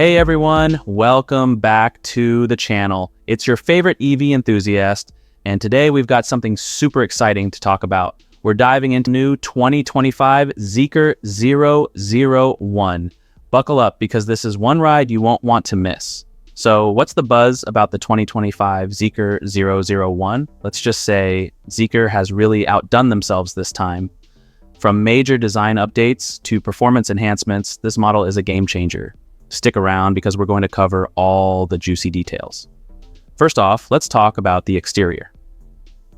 Hey everyone, welcome back to the channel. It's your favorite EV enthusiast, and today we've got something super exciting to talk about. We're diving into new 2025 Zeekr 001. Buckle up because this is one ride you won't want to miss. So what's the buzz about the 2025 Zeekr 001? Let's just say Zeekr has really outdone themselves this time. From major design updates to performance enhancements, this model is a game changer. Stick around because we're going to cover all the juicy details. First off, let's talk about the exterior.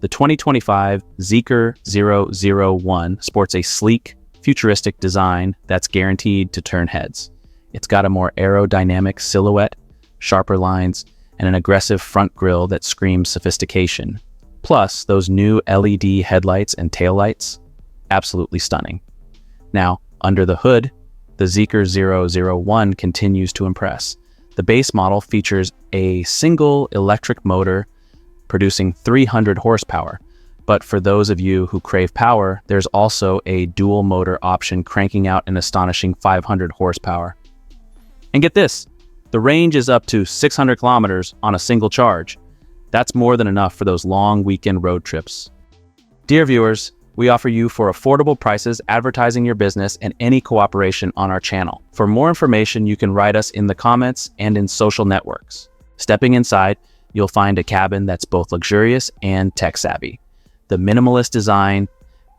The 2025 Zeekr 001 sports a sleek, futuristic design that's guaranteed to turn heads. It's got a more aerodynamic silhouette, sharper lines, and an aggressive front grille that screams sophistication. Plus, those new LED headlights and taillights, absolutely stunning. Now, under the hood, the Zeekr 001 continues to impress. The base model features a single electric motor producing 300 horsepower. But for those of you who crave power, there's also a dual motor option cranking out an astonishing 500 horsepower. And get this, the range is up to 600 kilometers on a single charge. That's more than enough for those long weekend road trips. Dear viewers, we offer you for affordable prices advertising your business and any cooperation on our channel. For more information, you can write us in the comments and in social networks. Stepping inside, you'll find a cabin that's both luxurious and tech-savvy. The minimalist design,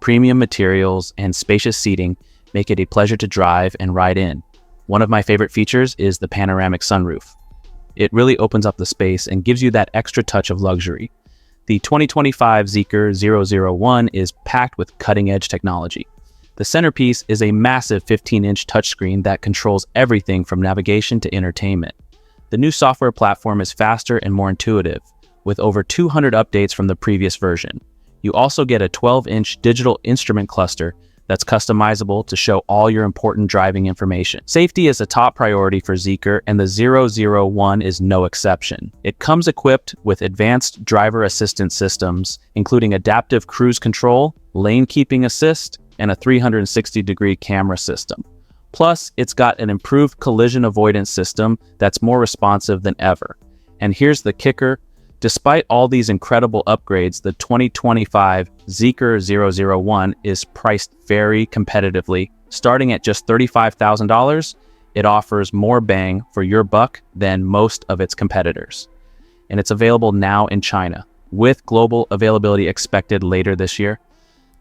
premium materials, and spacious seating make it a pleasure to drive and ride in. One of my favorite features is the panoramic sunroof. It really opens up the space and gives you that extra touch of luxury. The 2025 Zeekr 001 is packed with cutting-edge technology. The centerpiece is a massive 15-inch touchscreen that controls everything from navigation to entertainment. The new software platform is faster and more intuitive, with over 200 updates from the previous version. You also get a 12-inch digital instrument cluster that's customizable to show all your important driving information. Safety is a top priority for Zeekr, and the 001 is no exception. It comes equipped with advanced driver assistance systems, including adaptive cruise control, lane keeping assist, and a 360-degree camera system. Plus, it's got an improved collision avoidance system that's more responsive than ever. And here's the kicker. Despite all these incredible upgrades, the 2025 Zeekr 001 is priced very competitively. Starting at just $35,000, it offers more bang for your buck than most of its competitors. And it's available now in China, with global availability expected later this year.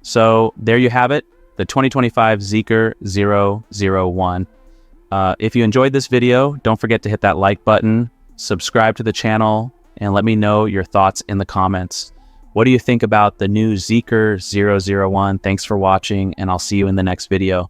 So there you have it, the 2025 Zeekr 001. If you enjoyed this video, don't forget to hit that like button, subscribe to the channel, and let me know your thoughts in the comments. What do you think about the new Zeekr 001? Thanks for watching, and I'll see you in the next video.